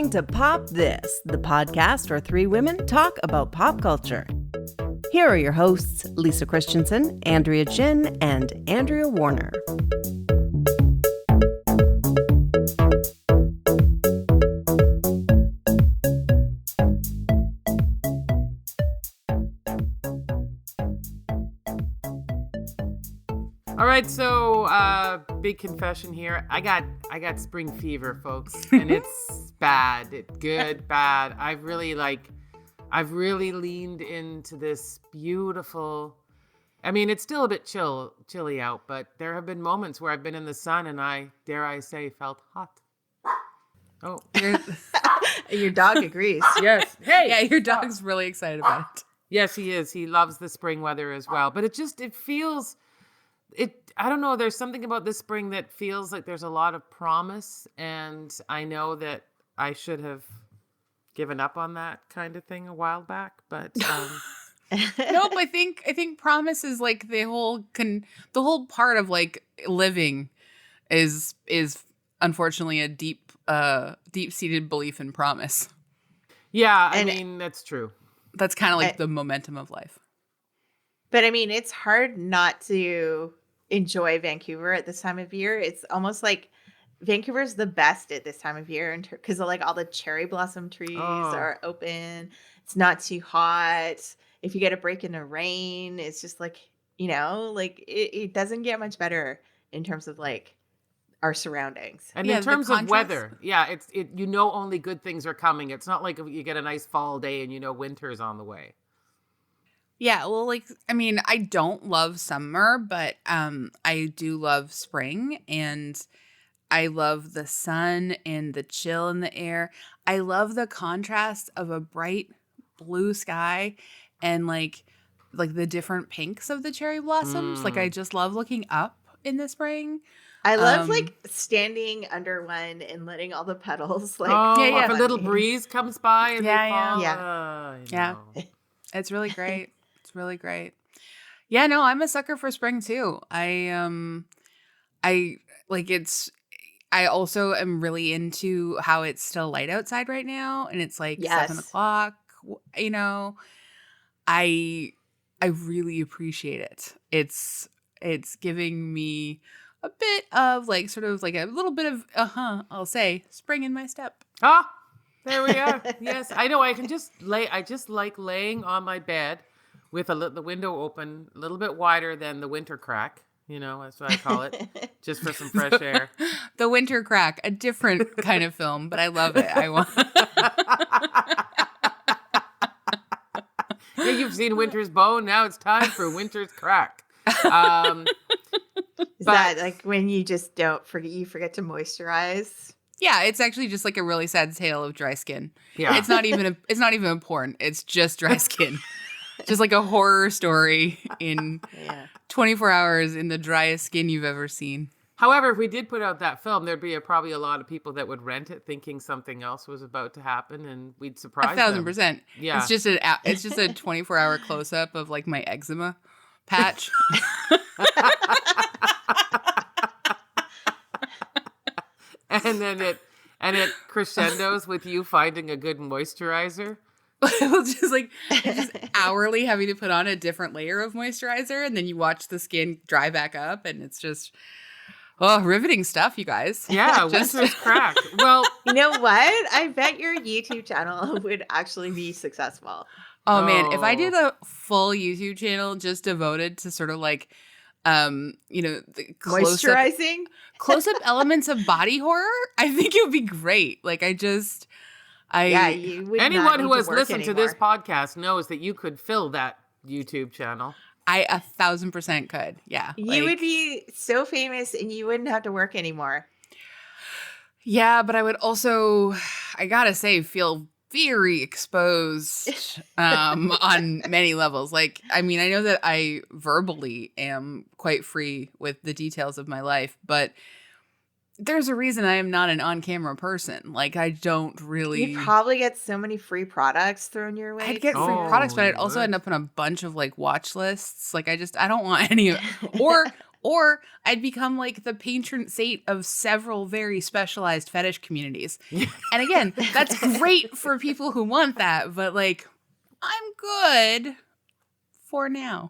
listening to Pop This, the podcast where three women talk about pop culture. Here are your hosts, Lisa Christiansen, Andrea Gin, and Andrea Warner. All right, so big confession here. I got spring fever, folks, and it's bad. It's good, bad. I've really leaned into this beautiful. I mean, it's still a bit chilly out, but there have been moments where I've been in the sun and I, dare I say, felt hot. Oh, your dog agrees. Yes. Hey. Yeah, your dog's really excited about it. Yes, he is. He loves the spring weather as well. But it feels. I don't know, there's something about this spring that feels like there's a lot of promise, and I know that I should have given up on that kind of thing a while back, but Nope, I think promise is like the whole part of like living is unfortunately a deep-seated belief in promise. Yeah, I mean, that's true. That's kind of like the momentum of life. But I mean, it's hard not to enjoy Vancouver at this time of year. It's almost like Vancouver's the best at this time of year because like all the cherry blossom trees are open. It's not too hot. If you get a break in the rain, it's just like, like it doesn't get much better in terms of like our surroundings. And in terms of weather, it's only good things are coming. It's not like you get a nice fall day and winter's on the way. Yeah, well, like, I mean, I don't love summer, but I do love spring, and I love the sun and the chill in the air. I love the contrast of a bright blue sky and like the different pinks of the cherry blossoms. Like, I just love looking up in the spring. I love like standing under one and letting all the petals like if a little breeze comes by and they fall. Yeah. It's really great. Really great. Yeah, no, I'm a sucker for spring too. I also am really into how it's still light outside right now, and it's like 7:00. I really appreciate it. It's giving me a bit of like sort of like a little bit of I'll say spring in my step. There we are. Yes, I know. I just like laying on my bed with the window open a little bit wider than the winter crack. That's what I call it, just for some fresh air. The winter crack, a different kind of film, but I love it. Yeah, you've seen Winter's Bone. Now it's time for Winter's Crack. Is that like when you just forget to moisturize? Yeah, it's actually just like a really sad tale of dry skin. Yeah, it's not even a porn. It's just dry skin. Just like a horror story in 24 hours in the driest skin you've ever seen. However, if we did put out that film, there'd be probably a lot of people that would rent it thinking something else was about to happen, and we'd surprise them. 1,000%. Yeah. It's just a 24-hour close-up of like my eczema patch. And then it crescendos with you finding a good moisturizer. just hourly having to put on a different layer of moisturizer, and then you watch the skin dry back up, and it's just riveting stuff, you guys. Yeah, Winter's Crack. Well, you know what? I bet your YouTube channel would actually be successful. Oh man, if I did a full YouTube channel just devoted to sort of like the moisturizing close-up elements of body horror, I think it would be great. Like you would. Anyone who has listened to this podcast knows that you could fill that YouTube channel. I 1,000% could. Yeah. You would be so famous and you wouldn't have to work anymore. Yeah, but I would also, I gotta say, feel very exposed on many levels. Like, I mean, I know that I verbally am quite free with the details of my life, but there's a reason I am not an on-camera person. Like, I don't really... You'd probably get so many free products thrown your way. I'd get free products, but I'd also end up on a bunch of, like, watch lists. Like, I don't want any of... Or I'd become like the patron saint of several very specialized fetish communities. And again, that's great for people who want that, but like, I'm good for now.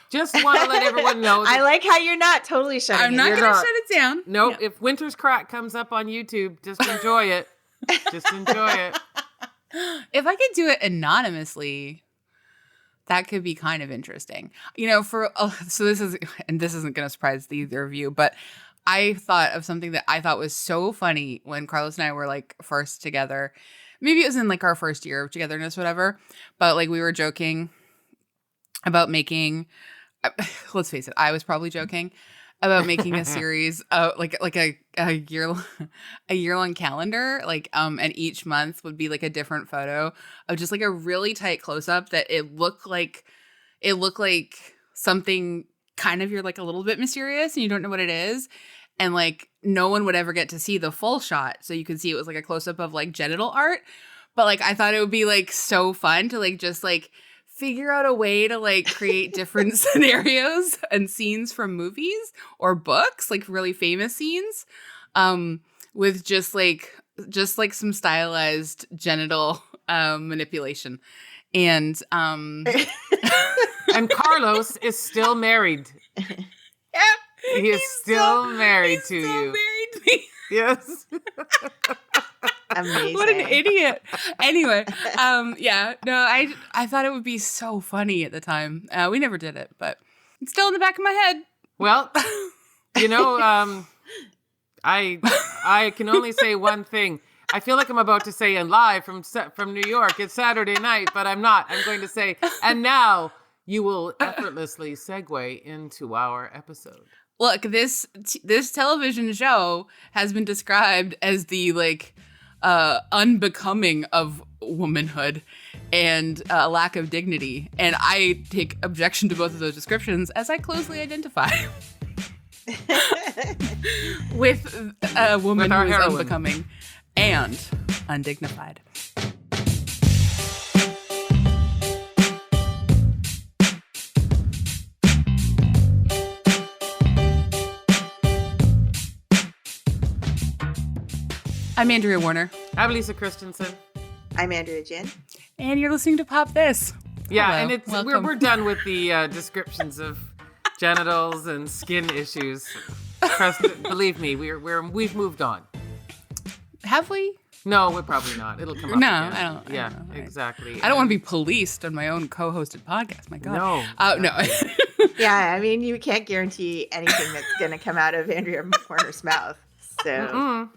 Just want to let everyone know. I like how you're not totally shutting I'm it not down. going to shut it down. Nope. Yeah. If Winter's Crack comes up on YouTube, just enjoy it. Just enjoy it. If I could do it anonymously, that could be kind of interesting. You know, so this isn't going to surprise either of you, but I thought of something that I thought was so funny when Carlos and I were like first together. Maybe it was in like our first year of togetherness, whatever. But like we were joking about making, let's face it, I was probably joking about making a series of like a year-long calendar, like and each month would be like a different photo of just like a really tight close-up that it looked like something kind of, you're like a little bit mysterious and you don't know what it is, and like no one would ever get to see the full shot, so you could see it was like a close-up of like genital art. But like I thought it would be like so fun to like just like figure out a way to like create different scenarios and scenes from movies or books, like really famous scenes, with just like some stylized genital manipulation. And and Carlos is still married. Yeah, he is still married to you. Married to me. Yes. Amazing. What an idiot. Anyway, yeah, no, I thought it would be so funny at the time. We never did it, but it's still in the back of my head. Well, you know, I can only say one thing. I feel like I'm about to say, and live from New York, it's Saturday night, but I'm not. I'm going to say, and now you will effortlessly segue into our episode. Look, this television show has been described as the like unbecoming of womanhood and a lack of dignity, and I take objection to both of those descriptions, as I closely identify with a woman who is unbecoming and undignified. I'm Andrea Warner. I'm Lisa Christiansen. I'm Andrea Gin. And you're listening to Pop This. Yeah, Hello. and we're done with the descriptions of genitals and skin issues. Believe me, we've moved on. Have we? No, we're probably not. It'll come up No, again. I don't. Yeah, I don't know. exactly. I don't want to be policed on my own co-hosted podcast. My God. No. No. Yeah, I mean, you can't guarantee anything that's going to come out of Andrea Warner's mouth. So.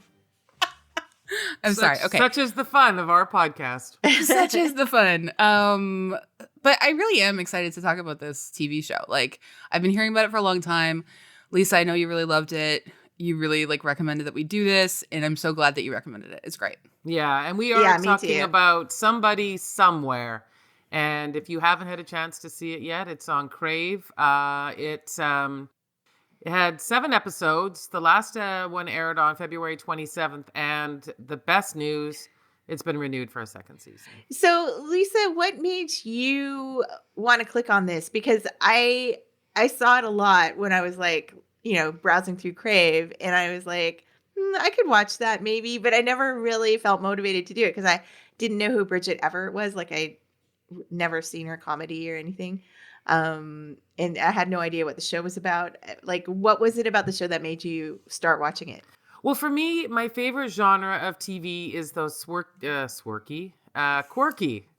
I'm sorry. Okay. Such is the fun of our podcast. Such is the fun. But I really am excited to talk about this TV show. Like, I've been hearing about it for a long time. Lisa, I know you really loved it. You really like recommended that we do this, and I'm so glad that you recommended it. It's great. Yeah, and we are talking about Somebody Somewhere. And if you haven't had a chance to see it yet, it's on Crave. It had 7 episodes. The last one aired on February 27th. And the best news, it's been renewed for a second season. So, Lisa, what made you want to click on this? Because I saw it a lot when I was like, browsing through Crave. And I was like, I could watch that maybe. But I never really felt motivated to do it because I didn't know who Bridget Everett was. Like, I never seen her comedy or anything. And I had no idea what the show was about. Like, what was it about the show that made you start watching it? Well, for me, my favorite genre of TV is those quirky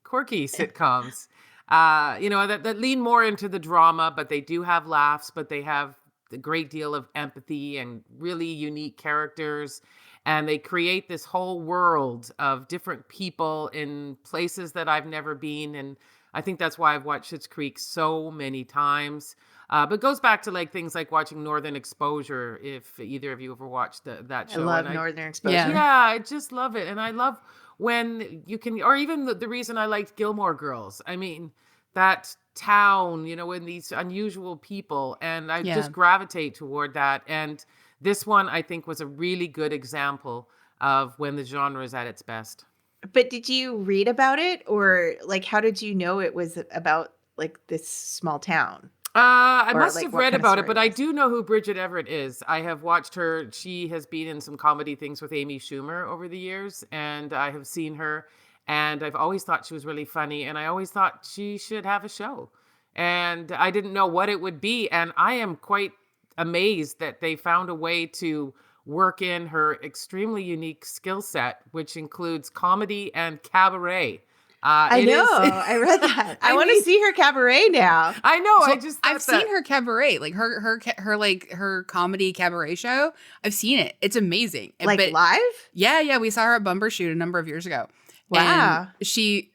sitcoms. That lean more into the drama, but they do have laughs, but they have a great deal of empathy and really unique characters. And they create this whole world of different people in places that I've never been. And I think that's why I've watched Schitt's Creek so many times. But it goes back to like things like watching Northern Exposure, if either of you ever watched that show. I love Northern Exposure. Yeah, I just love it. And I love when you can, or even the reason I liked Gilmore Girls. I mean, that town, and these unusual people. And I just gravitate toward that. And this one, I think, was a really good example of when the genre is at its best. But did you read about it, or like how did you know it was about like this small town? I Or, must like, have what read kind of about it, story but it I was? do know who Bridget Everett is. I have watched her. She has been in some comedy things with Amy Schumer over the years, and I have seen her, and I've always thought she was really funny, and I always thought she should have a show. And I didn't know what it would be, and I am quite amazed that they found a way to work in her extremely unique skill set, which includes comedy and cabaret. I It know. is. I read that. I I want to mean, see her cabaret now. I know. So I just I've thought seen her cabaret, like her comedy cabaret show. I've seen it. It's amazing. Like, But live? yeah, we saw her at Bumbershoot a number of years ago. Wow. And she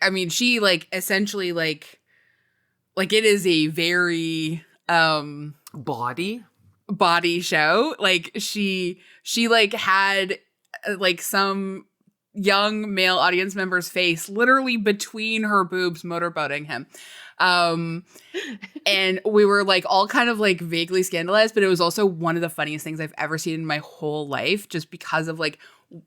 like essentially like it is a very body. body show. Like she like had like some young male audience member's face literally between her boobs motorboating him. And we were like all kind of like vaguely scandalized, but it was also one of the funniest things I've ever seen in my whole life, just because of like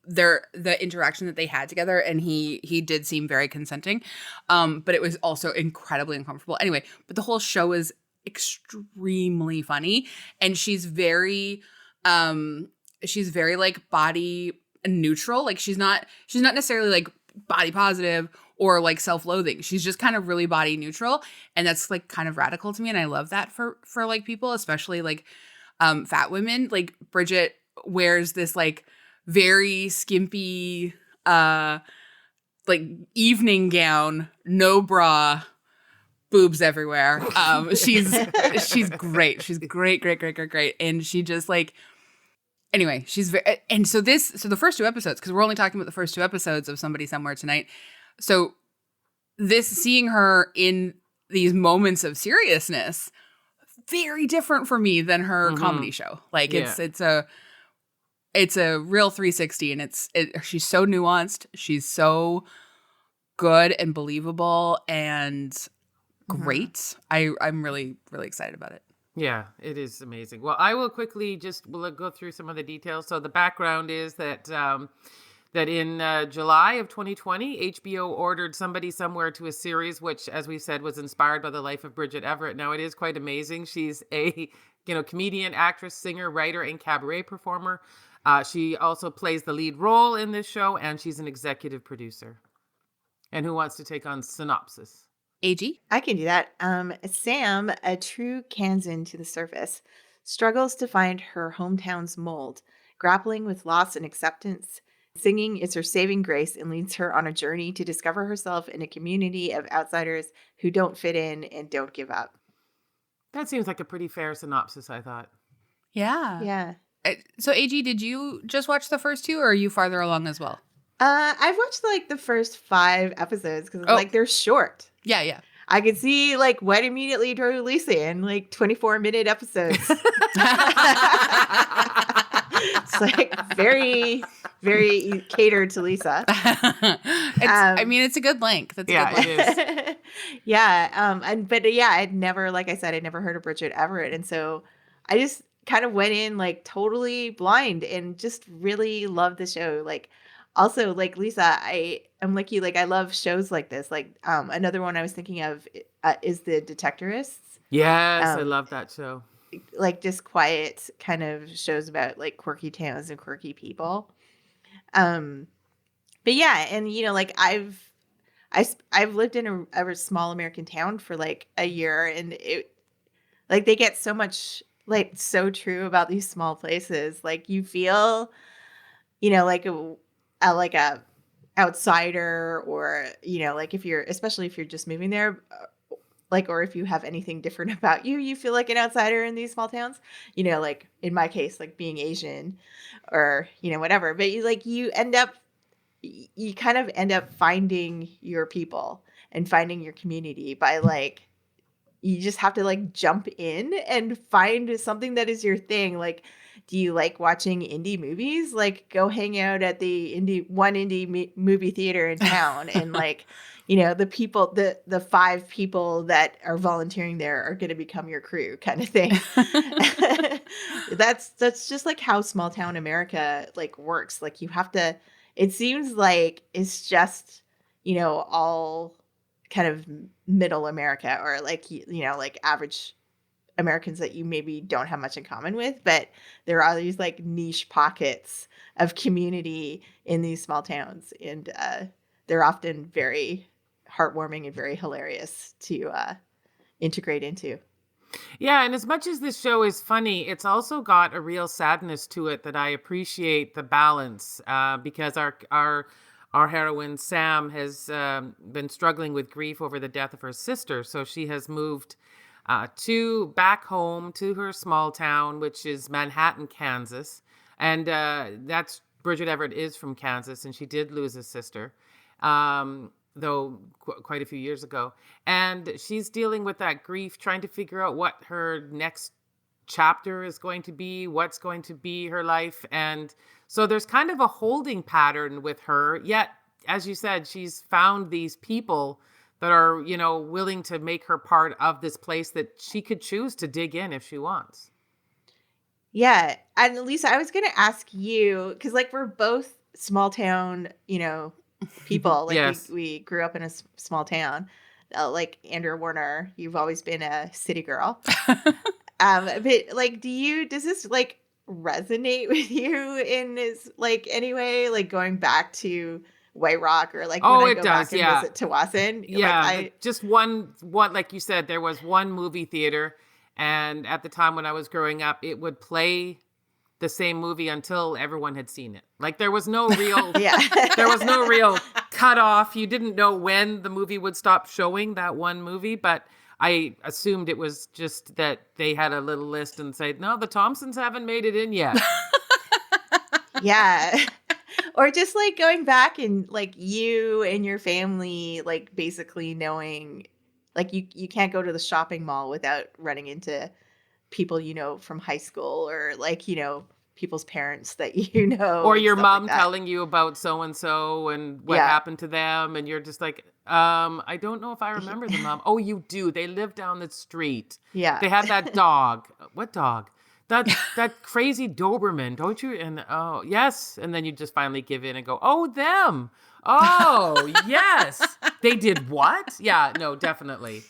the interaction that they had together. And he did seem very consenting. But it was also incredibly uncomfortable. Anyway, but the whole show is extremely funny, and she's very like body neutral. Like she's not necessarily like body positive or like self-loathing. She's just kind of really body neutral, and that's like kind of radical to me, and I love that for like people, especially like fat women. Like Bridget wears this like very skimpy like evening gown, no bra, boobs everywhere. She's great. She's great. And she just like, anyway, she's very, and so the first two episodes, because we're only talking about the first two episodes of Somebody Somewhere tonight. So seeing her in these moments of seriousness, very different for me than her comedy show. Like it's a real 360, and she's so nuanced. She's so good and believable and great. I'm really, really excited about it. Yeah, it is amazing. Well, I will quickly we'll go through some of the details. So the background is that that in July of 2020, HBO ordered Somebody Somewhere to a series, which, as we said, was inspired by the life of Bridget Everett. Now, it is quite amazing. She's a comedian, actress, singer, writer, and cabaret performer. She also plays the lead role in this show, and she's an executive producer. And who wants to take on synopsis? AG? I can do that. Sam, a true Kansan to the surface, struggles to find her hometown's mold, grappling with loss and acceptance. Singing is her saving grace and leads her on a journey to discover herself in a community of outsiders who don't fit in and don't give up. That seems like a pretty fair synopsis, I thought. Yeah. Yeah. So AG, did you just watch the first two, or are you farther along as well? I've watched like the first 5 episodes because like they're short. Yeah. I could see like what immediately drew Lisa in like 24-minute episodes. It's like very, very catered to Lisa. I mean, it's a good length. That's a good length. It is. Yeah. I'd never, like I said, I'd never heard of Bridget Everett. And so I just kind of went in like totally blind and just really loved the show. Like, also, like Lisa, I'm like you, like I love shows like this. Like another one I was thinking of is The Detectorists. Yes, I love that show. Like just quiet kind of shows about like quirky towns and quirky people. But yeah, and like I've lived in a small American town for like a year, and it like they get so much like so true about these small places. Like you feel, like a outsider, or like especially if you're just moving there, like, or if you have anything different about you feel like an outsider in these small towns, like in my case, like being Asian or whatever. But you kind of end up finding your people and finding your community by like, you just have to like jump in and find something that is your thing. Like, do you like watching indie movies? Like, go hang out at the indie movie theater in town, and like, the people, the 5 people that are volunteering there are going to become your crew, kind of thing. That's just like how small town America like works. Like you have to. It seems like it's just all kind of middle America, or like like average Americans that you maybe don't have much in common with, but there are these like niche pockets of community in these small towns, and they're often very heartwarming and very hilarious to integrate into. Yeah, and as much as this show is funny, it's also got a real sadness to it that I appreciate the balance, because our heroine Sam has been struggling with grief over the death of her sister, so she has moved back home to her small town, which is Manhattan, Kansas, and that's Bridget Everett is from Kansas, and she did lose a sister. Though quite a few years ago. And she's dealing with that grief, trying to figure out what her next chapter is going to be, what's going to be her life. And so there's kind of a holding pattern with her. Yet, as you said, she's found these people that are, willing to make her part of this place that she could choose to dig in if she wants. Yeah. And Lisa, I was going to ask you, because like we're both small town, people, like Yes. we grew up in a small town, like Andrea Warner, you've always been a city girl. But like, does this like resonate with you in this like any way, like going back to White Rock or like when I go back and visit Tawasin? Yeah, like just one, like you said, there was one movie theater, and at the time when I was growing up, it would play the same movie until everyone had seen it. Like there was no real, there was no real cutoff. You didn't know when the movie would stop showing that one movie, but I assumed it was just that they had a little list and said, no, the Thompsons haven't made it in yet. Yeah. Or just like going back and like you and your family, like basically knowing like you can't go to the shopping mall without running into people from high school, or like people's parents that or your mom like telling you about so and what happened to them, and you're just like, I don't know if I remember the mom. Oh, you do. They live down the street. Yeah, they had that dog. What dog? That crazy Doberman, don't you? And oh yes, and then you just finally give in and go, oh them. Oh yes, they did what? Yeah, no, definitely.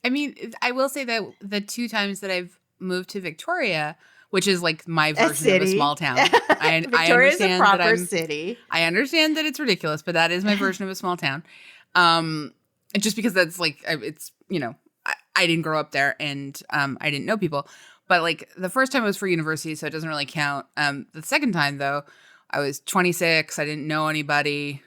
I mean, I will say that the 2 times that I've moved to Victoria, which is like my version of a small town. I understand a proper that city. I understand that it's ridiculous, but that is my version of a small town. Just because that's like, it's, I didn't grow up there, and I didn't know people. But like the first time was for university, so it doesn't really count. The second time though, I was 26. I didn't know anybody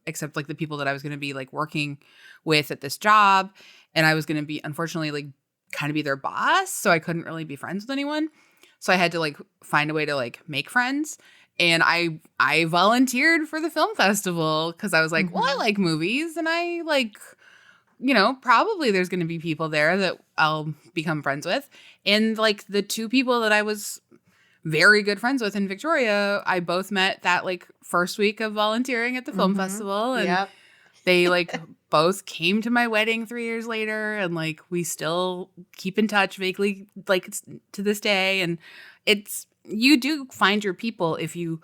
except like the people that I was going to be like working with at this job. And I was going to be, unfortunately, like kind of be their boss. So I couldn't really be friends with anyone. So I had to like find a way to like make friends. And I volunteered for the film festival because I was like, well, I like movies, and I like, probably there's going to be people there that I'll become friends with. And like the 2 people that I was very good friends with in Victoria, I both met that like first week of volunteering at the film festival. And they like both came to my wedding 3 years later, and like we still keep in touch vaguely like to this day. And you do find your people if you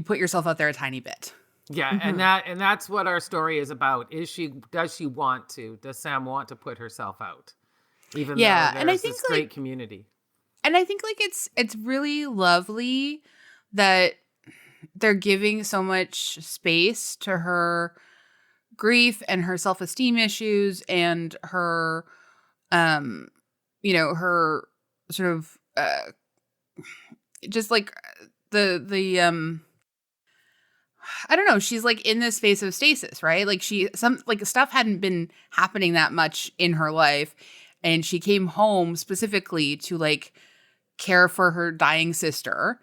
put yourself out there a tiny bit. Yeah, and that's what our story is about. Does she want to? Does Sam want to put herself out? Even though there's this great community. And I think like it's really lovely that they're giving so much space to her grief and her self-esteem issues and her her sort of just like the I don't know, she's like in this space of stasis, right? Like stuff hadn't been happening that much in her life, and she came home specifically to like care for her dying sister,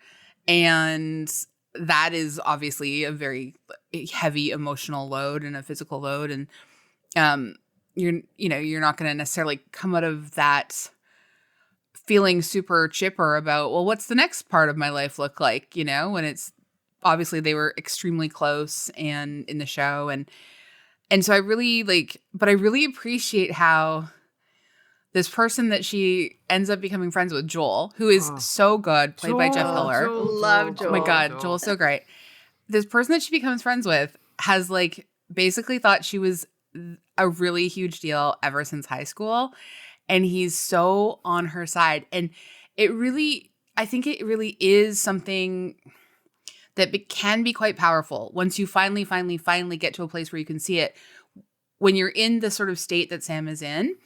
and that is obviously a very heavy emotional load and a physical load, and you're not going to necessarily come out of that feeling super chipper about, well, what's the next part of my life look like, when it's obviously they were extremely close and in the show, and so I really appreciate how this person that she ends up becoming friends with, Joel, who is so good, played by Jeff Hiller. Love Joel. Oh my God, Joel's so great. This person that she becomes friends with has like basically thought she was a really huge deal ever since high school. And he's so on her side. And I think it really is something that can be quite powerful once you finally get to a place where you can see it. When you're in the sort of state that Sam is in,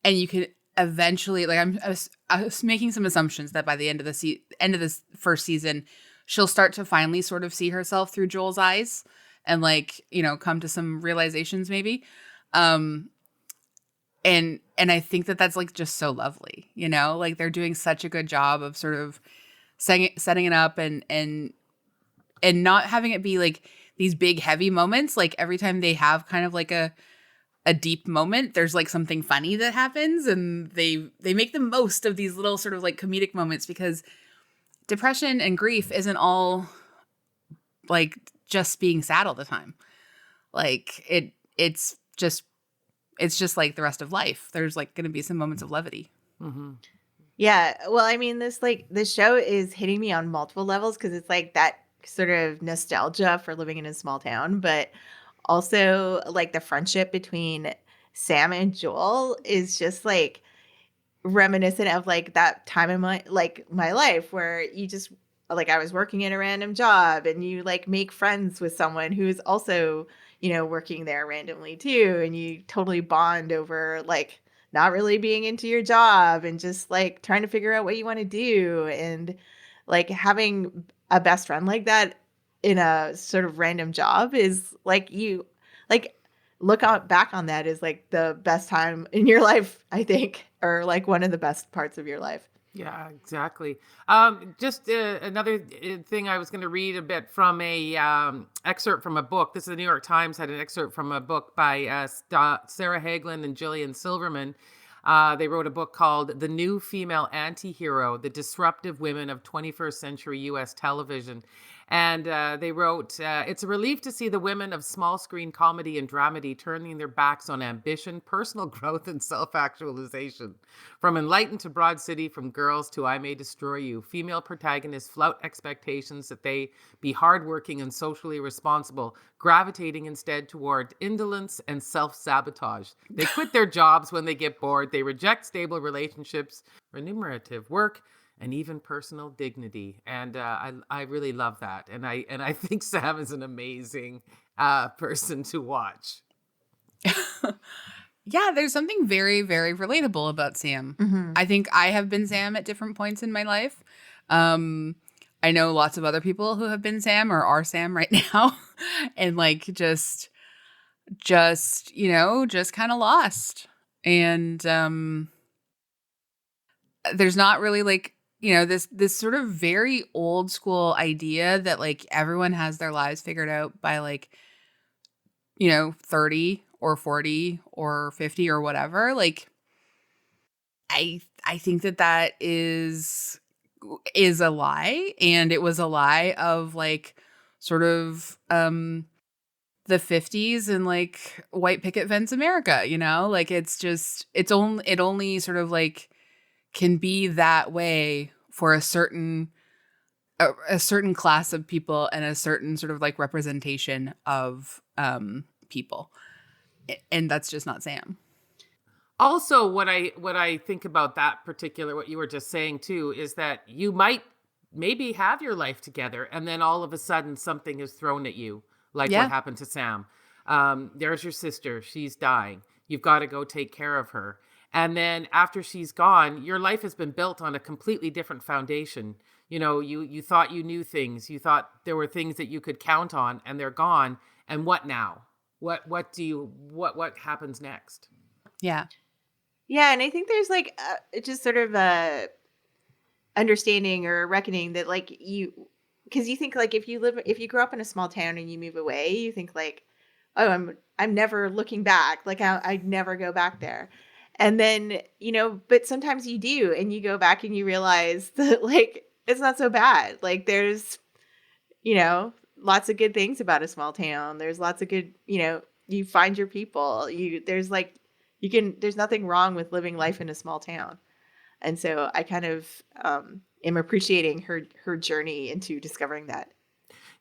and you can eventually, like, I was making some assumptions that by the end of this first season, she'll start to finally sort of see herself through Joel's eyes and, like, you know, come to some realizations maybe. And I think that that's, like, just so lovely, you know, like, they're doing such a good job of sort of setting it up and not having it be like these big heavy moments. Like, every time they have kind of like a deep moment, there's like something funny that happens, and they make the most of these little sort of like comedic moments, because depression and grief isn't all like just being sad all the time. Like, it's just like the rest of life. There's like going to be some moments of levity. Mm-hmm. Yeah. Well, I mean, this show is hitting me on multiple levels, because it's like that sort of nostalgia for living in a small town, but also like the friendship between Sam and Joel is just like reminiscent of like that time in my life where you just, like, I was working in a random job, and you like make friends with someone who is also, you know, working there randomly too, and you totally bond over like not really being into your job and just like trying to figure out what you want to do, and like having a best friend like that in a sort of random job is like, you like look out back on that as like the best time in your life, I think, or like one of the best parts of your life. Yeah, exactly. Just another thing I was going to read a bit from a excerpt from a book. This is the New York Times had an excerpt from a book by Sarah Hagelin and Gillian Silverman. They wrote a book called The New Female Anti-Hero, The Disruptive Women of 21st Century U.S. Television. And they wrote, it's a relief to see the women of small screen comedy and dramedy turning their backs on ambition, personal growth, and self-actualization. From Enlightened to Broad City, from Girls to I May Destroy You, female protagonists flout expectations that they be hardworking and socially responsible, gravitating instead toward indolence and self-sabotage. They quit their jobs when they get bored. They reject stable relationships, remunerative work, and even personal dignity. And I really love that. And I think Sam is an amazing person to watch. Yeah, there's something very, very relatable about Sam. Mm-hmm. I think I have been Sam at different points in my life. I know lots of other people who have been Sam or are Sam right now. And like just, you know, just kind of lost. And there's not really like, you know, this sort of very old school idea that like everyone has their lives figured out by like, you know, 30 or 40 or 50 or whatever. Like, I think that is a lie. And it was a lie of like sort of the 50s and like white picket fence America, you know? Like, it's just, it only sort of like can be that way for a certain class of people and a certain sort of like representation of people. And that's just not Sam. Also, what I think about that particular, what you were just saying too, is that you might maybe have your life together, and then all of a sudden something is thrown at you, like what happened to Sam. There's your sister, she's dying. You've got to go take care of her. And then after she's gone, your life has been built on a completely different foundation. You know, you thought you knew things. You thought there were things that you could count on, and they're gone. And what now? What happens next? Yeah. Yeah, and I think there's like just sort of a understanding or reckoning that like because you think like if you grow up in a small town and you move away, you think like, oh, I'm never looking back. Like I'd never go back there. And then, you know, but sometimes you do, and you go back and you realize that like it's not so bad. Like there's, you know, lots of good things about a small town. There's lots of good, you know, you find your people. There's nothing wrong with living life in a small town. And so I kind of am appreciating her journey into discovering that.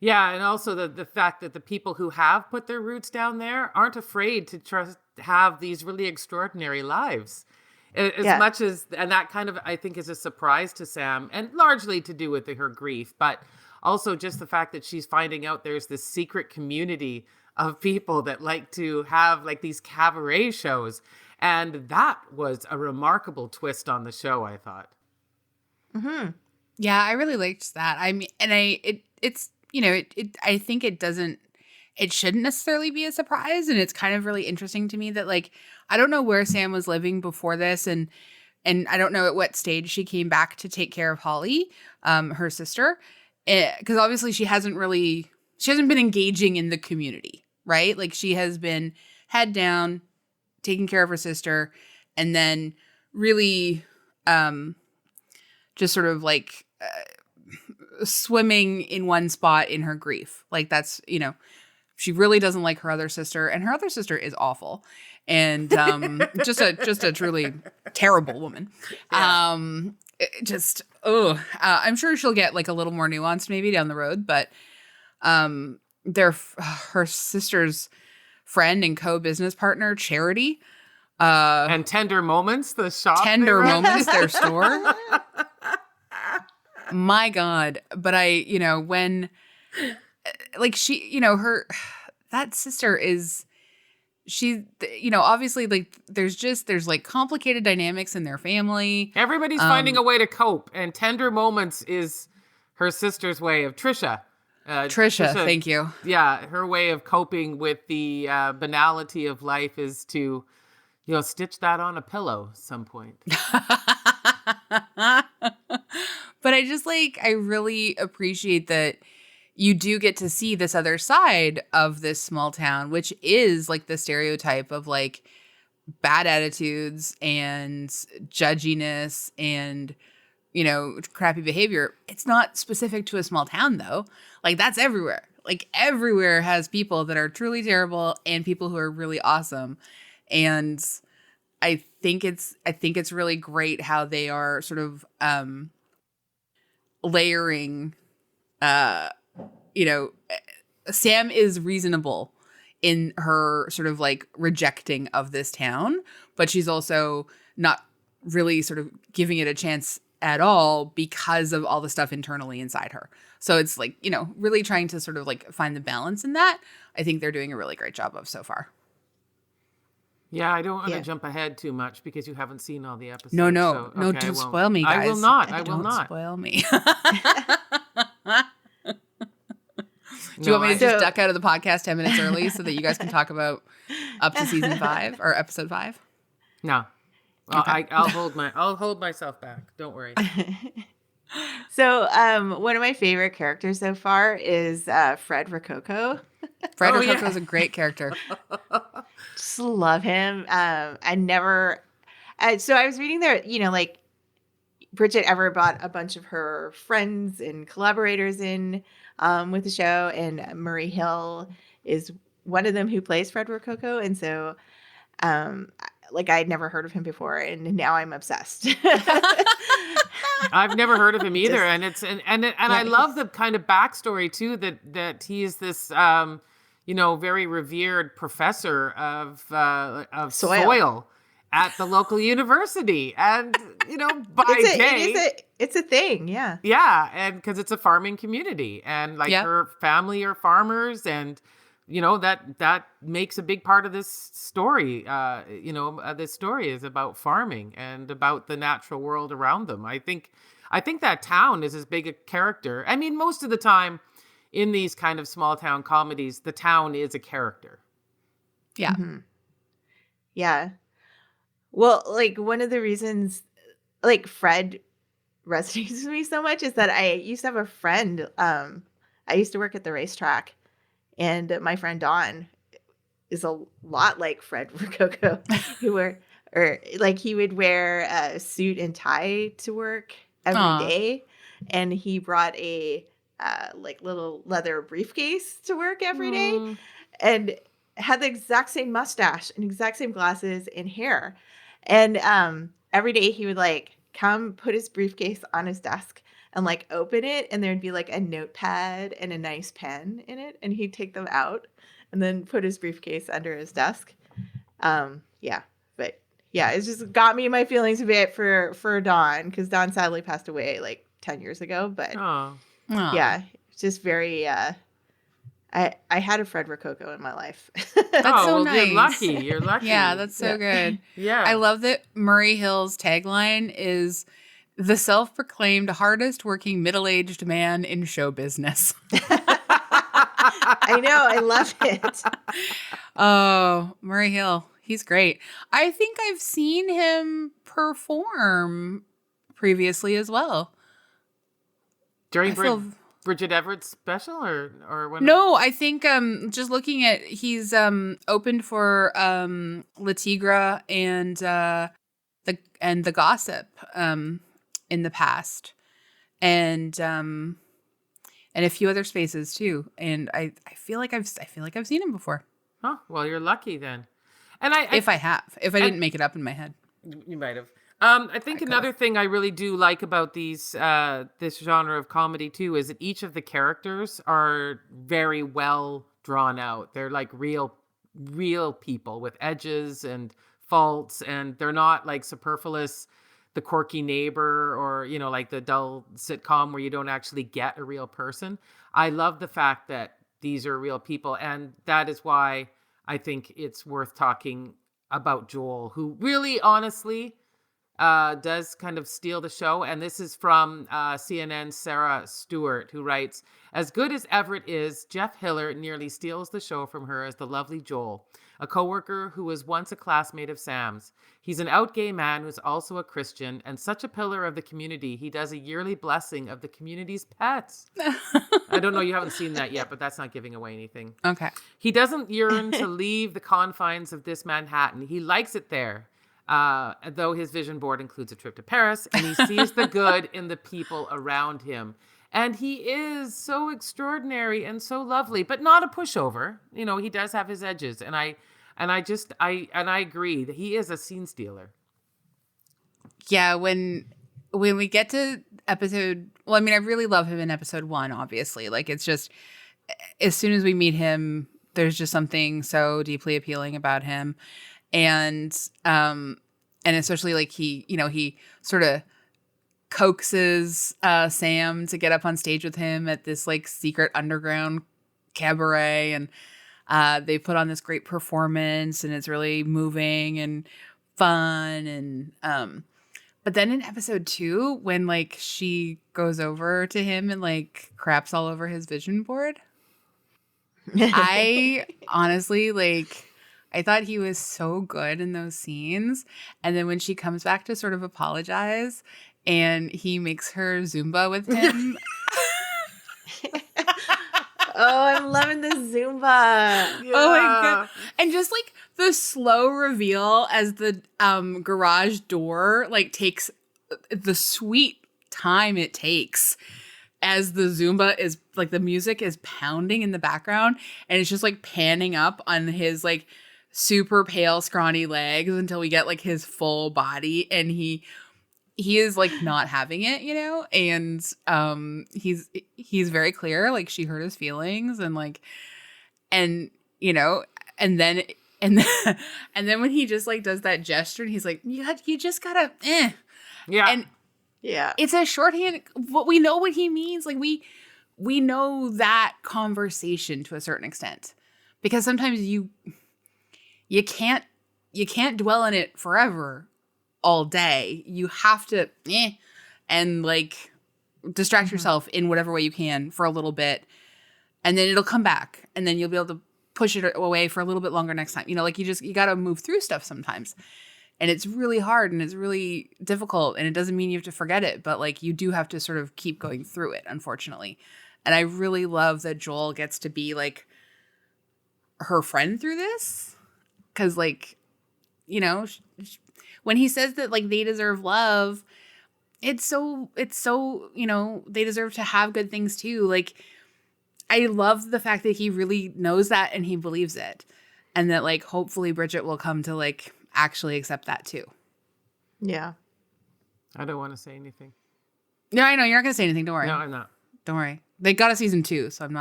Yeah, and also the fact that the people who have put their roots down there aren't afraid to have these really extraordinary lives. As Yeah. much as, and that kind of, I think, is a surprise to Sam, and largely to do with her grief, but also just the fact that she's finding out there's this secret community of people that like to have like these cabaret shows. And that was a remarkable twist on the show, I thought. Mm-hmm. Yeah, I really liked that. I mean, and it's I think it shouldn't necessarily be a surprise, and it's kind of really interesting to me that, like, I don't know where Sam was living before this, and I don't know at what stage she came back to take care of Holly, her sister, because obviously she hasn't been engaging in the community, right? Like, she has been head down, taking care of her sister, and then really just sort of like swimming in one spot in her grief. Like, that's, she really doesn't like her other sister, and her other sister is awful, and just a truly terrible woman. Yeah. I'm sure she'll get like a little more nuanced maybe down the road, but her sister's friend and co-business partner, Charity, And Tender Moments, the shop. Tender Moments, their store. My God. But when like she, that sister is, obviously, like, there's like complicated dynamics in their family. Everybody's finding a way to cope, and Tender Moments is her sister's way of Trisha, thank you. Yeah, her way of coping with the banality of life is to, stitch that on a pillow at some point. But I really appreciate that you do get to see this other side of this small town, which is like the stereotype of like bad attitudes and judginess and, crappy behavior. It's not specific to a small town though. Like, that's everywhere. Like, everywhere has people that are truly terrible and people who are really awesome. And I think it's really great how they are sort of layering. Sam is reasonable in her sort of like rejecting of this town, but she's also not really sort of giving it a chance at all because of all the stuff internally inside her. So it's like, really trying to sort of like find the balance in that. I think they're doing a really great job of so far. Yeah, I don't want to jump ahead too much because you haven't seen all the episodes. No, so, okay, don't spoil me, guys. I will not. Don't spoil me. Do you want me to just duck out of the podcast 10 minutes early so that you guys can talk about up to season 5 or episode 5? No. Well, Okay. I'll hold myself back. Don't worry. So, one of my favorite characters so far is Fred Rococo. Fred Rococo is a great character. Just love him. So I was reading there, like Bridget Ever brought a bunch of her friends and collaborators in with the show, and Murray Hill is one of them who plays Fred Rococo. And so, I'd never heard of him before, and now I'm obsessed. I've never heard of him either, I love the kind of backstory too that he is this very revered professor of soil at the local university, and it's a thing, yeah. Yeah, and because it's a farming community, and her family are farmers, and that makes a big part of this story. This story is about farming and about the natural world around them. I think that town is as big a character. I mean, most of the time in these kind of small town comedies, the town is a character. Yeah. Mm-hmm. Yeah. Well, one of the reasons Fred resonates with me so much is that I used to have a friend. I used to work at the racetrack, and my friend Dawn is a lot like Fred Rococo, he would wear a suit and tie to work every day, and he brought a little leather briefcase to work every day, and had the exact same mustache and exact same glasses and hair. And every day he would come put his briefcase on his desk and like open it, and there'd be like a notepad and a nice pen in it, and he'd take them out and then put his briefcase under his desk. Yeah, but yeah, it's just got me in my feelings a bit for Don, because Don sadly passed away like 10 years ago. But Oh, yeah, it's just very I had a Fred Rococo in my life. That's so well, nice. You're lucky. You're lucky. Yeah, that's so good. Yeah. I love that Murray Hill's tagline is the self-proclaimed hardest working middle-aged man in show business. I know, I love it. Oh, Murray Hill. He's great. I think I've seen him perform previously as well. During I feel- Bridget Everett's special or when? No, I think just looking at he's opened for La Tigra and the Gossip in the past, and a few other spaces too. And I feel like I've seen him before. Oh, well, you're lucky then. And If I didn't make it up in my head. you might have. I think another thing I really do like about these this genre of comedy too is that each of the characters are very well drawn out. They're like real people with edges and faults, and they're not like superfluous, the quirky neighbor, or like the dull sitcom where you don't actually get a real person. I love the fact that these are real people, and that is why I think it's worth talking about Joel, who really honestly does kind of steal the show. And this is from CNN's Sarah Stewart, who writes, as good as Everett is, Jeff Hiller nearly steals the show from her as the lovely Joel, a coworker who was once a classmate of Sam's. He's an out gay man who's also a Christian and such a pillar of the community. He does a yearly blessing of the community's pets. I don't know, you haven't seen that yet, but that's not giving away anything. Okay. He doesn't yearn to leave the confines of this Manhattan. He likes it there. Though his vision board includes a trip to Paris, and he sees the good in the people around him. And he is so extraordinary and so lovely, but not a pushover. He does have his edges, and I agree that he is a scene stealer. Yeah, when we get to episode, I really love him in episode 1, obviously. Like, it's just, as soon as we meet him, there's just something so deeply appealing about him. And especially like he sort of coaxes Sam to get up on stage with him at this like secret underground cabaret, and they put on this great performance, and it's really moving and fun. And but then in episode 2, when like she goes over to him and like craps all over his vision board, I honestly I thought he was so good in those scenes. And then when she comes back to sort of apologize and he makes her Zumba with him. Oh, I'm loving the Zumba. Yeah. Oh my God. And just like the slow reveal as the garage door like takes the sweet time it takes as the Zumba is like the music is pounding in the background, and it's just like panning up on his like super pale scrawny legs until we get like his full body, and he is like not having it, and he's very clear like she hurt his feelings, and like and then when he just like does that gesture and he's like you just gotta Yeah. and Yeah. it's a shorthand. We know what he means. Like we know that conversation to a certain extent, because sometimes you can't dwell in it forever all day. You have to and like distract yourself in whatever way you can for a little bit, and then it'll come back, and then you'll be able to push it away for a little bit longer next time. Like you got to move through stuff sometimes. And it's really hard and it's really difficult, and it doesn't mean you have to forget it, but like you do have to sort of keep going through it, unfortunately. And I really love that Joel gets to be like her friend through this, because like, when he says that like they deserve love, it's so they deserve to have good things too. Like, I love the fact that he really knows that and he believes it, and that like hopefully Bridget will come to like actually accept that too. Yeah. I don't want to say anything. No, I know you're not gonna say anything. Don't worry. No, I'm not. Don't worry. They got a season 2, so I'm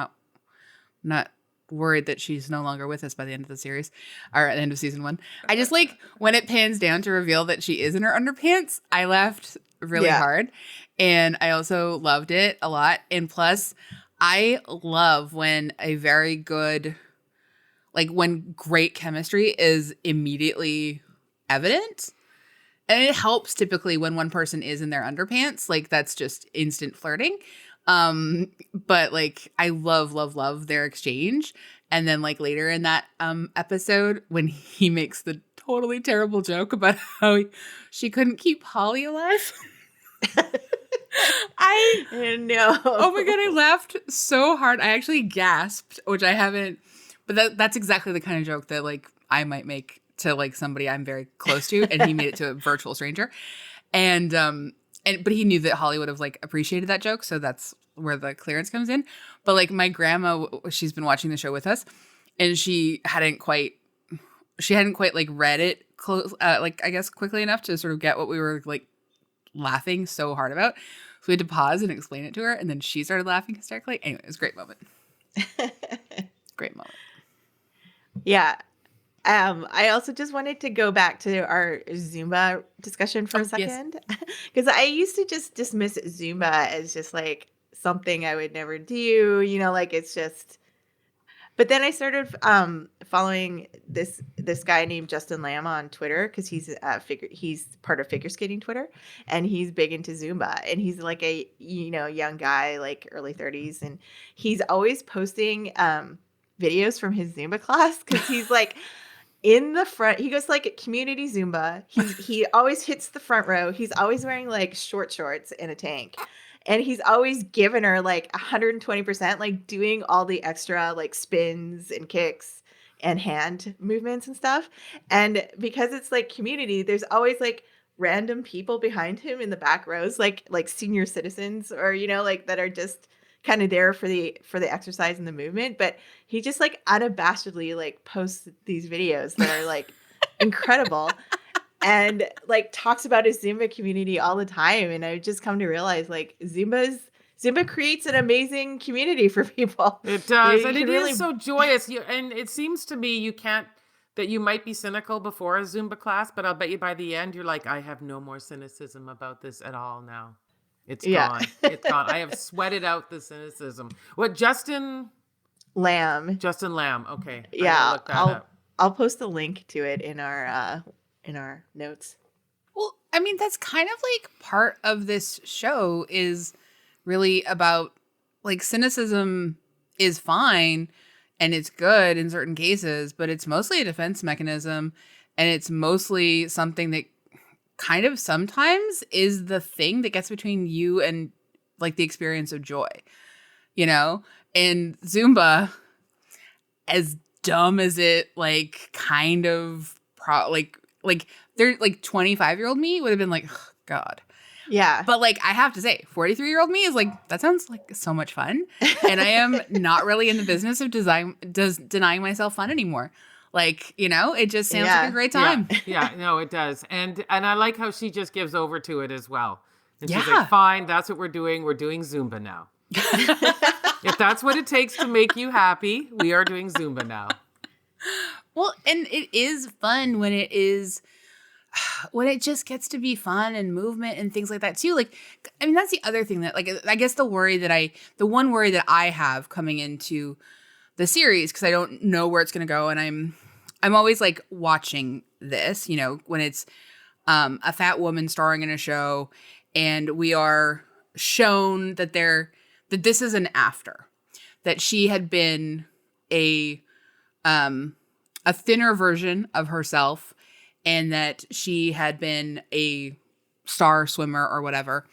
not worried that she's no longer with us by the end of the series or at the end of season 1. I just like when it pans down to reveal that she is in her underpants. I laughed really hard, and I also loved it a lot. And plus, I love when a very good, like when great chemistry is immediately evident. And it helps typically when one person is in their underpants. Like that's just instant flirting. But like I love their exchange. And then like later in that episode when he makes the totally terrible joke about how she couldn't keep Holly alive. I know. Oh my God, I laughed so hard. I actually gasped, which I haven't, but that's exactly the kind of joke that like I might make to like somebody I'm very close to, and he made it to a virtual stranger. And but he knew that Holly would have like appreciated that joke, so that's where the clearance comes in. But like my grandma, she's been watching the show with us, and she hadn't quite like read it close, like I guess quickly enough to sort of get what we were like laughing so hard about. So we had to pause and explain it to her, and then she started laughing hysterically. Anyway, it was a great moment. Great moment. Yeah. I also just wanted to go back to our Zumba discussion for a second, because I used to just dismiss Zumba as just like something I would never do, like it's just. But then I started following this guy named Justin Lamb on Twitter, because he's part of figure skating Twitter, and he's big into Zumba, and he's like a young guy, like early 30s, and he's always posting videos from his Zumba class, because he's like. In the front, he goes to like community Zumba. He always hits the front row. He's always wearing like short shorts and a tank. And he's always giving her like 120%, like doing all the extra like spins and kicks and hand movements and stuff. And because it's like community, there's always like random people behind him in the back rows, like senior citizens or, like that are just kind of there for the exercise and the movement. But he just like unabashedly like posts these videos that are like incredible and like talks about his Zumba community all the time. And I've just come to realize like Zumba creates an amazing community for people. It does. And it really is so joyous. And it seems to me that you might be cynical before a Zumba class, but I'll bet you by the end, you're like, I have no more cynicism about this at all now. It's gone. It's gone. I have sweated out the cynicism. What, Justin Lamb? Justin Lamb. Okay. Yeah. I'll post a link to it in our notes. Well, I mean, that's kind of like part of this show is really about like cynicism is fine and it's good in certain cases, but it's mostly a defense mechanism, and it's mostly something that kind of sometimes is the thing that gets between you and like the experience of joy, and Zumba, as dumb as it like kind of like they're like 25-year-old me would have been like, oh, God. Yeah. But like, I have to say 43-year-old me is like, that sounds like so much fun. And I am not really in the business of denying myself fun anymore. Like, it just sounds like a great time. Yeah, no, it does. And I like how she just gives over to it as well. And she's like, fine, that's what we're doing. We're doing Zumba now. If that's what it takes to make you happy, we are doing Zumba now. Well, and it is fun when it just gets to be fun and movement and things like that too. Like, I mean, that's the other thing that like, I guess the one worry that I have coming into the series, because I don't know where it's going to go. And I'm always like watching this, when it's a fat woman starring in a show and we are shown that this is an after, that she had been a thinner version of herself, and that she had been a star swimmer or whatever.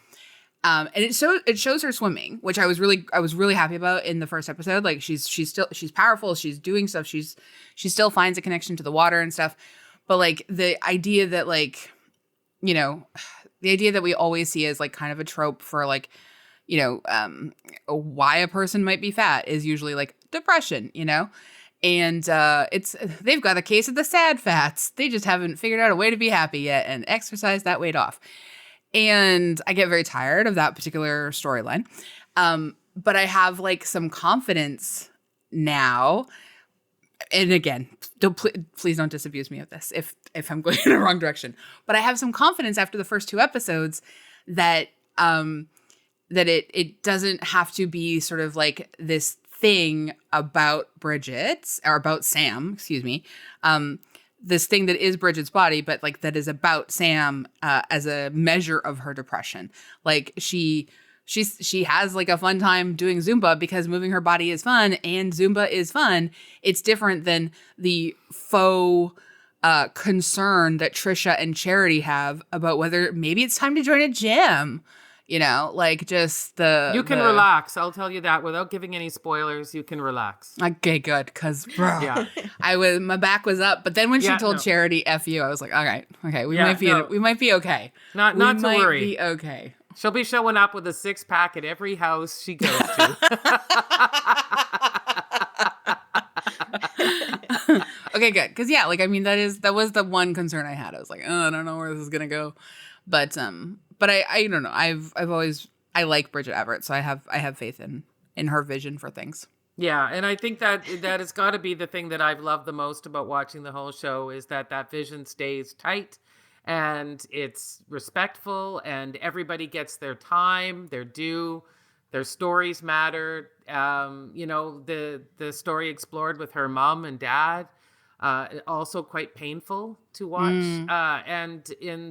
And it shows her swimming, which I was really happy about in the first episode. Like she's powerful. She's doing stuff. She still finds a connection to the water and stuff. But like the idea that like, the idea that we always see as like kind of a trope for like, why a person might be fat is usually like depression, and they've got a case of the sad fats. They just haven't figured out a way to be happy yet and exercise that weight off. And I get very tired of that particular storyline. But I have like some confidence now. And again, please don't disabuse me of this if I'm going in the wrong direction. But I have some confidence after the first 2 episodes that that it doesn't have to be sort of like this thing about Bridget or about Sam, excuse me. This thing that is Bridget's body, but like that is about Sam as a measure of her depression. Like she has like a fun time doing Zumba because moving her body is fun and Zumba is fun. It's different than the faux concern that Trisha and Charity have about whether maybe it's time to join a gym. You know, like just You can relax. I'll tell you that without giving any spoilers. You can relax. Okay, good, because Yeah. my back was up, but then when she told Charity "F you," I was like, all right, okay, we might be okay. Not to worry. Be okay. She'll be showing up with a 6-pack at every house she goes to. Okay, good, because like I mean that was the one concern I had. I was like, oh, I don't know where this is gonna go, but I don't know. I like Bridget Everett, so I have faith in her vision for things. Yeah, and I think that has got to be the thing that I've loved the most about watching the whole show is that vision stays tight and it's respectful and everybody gets their time, their due, their stories matter. The story explored with her mom and dad, also quite painful to watch. And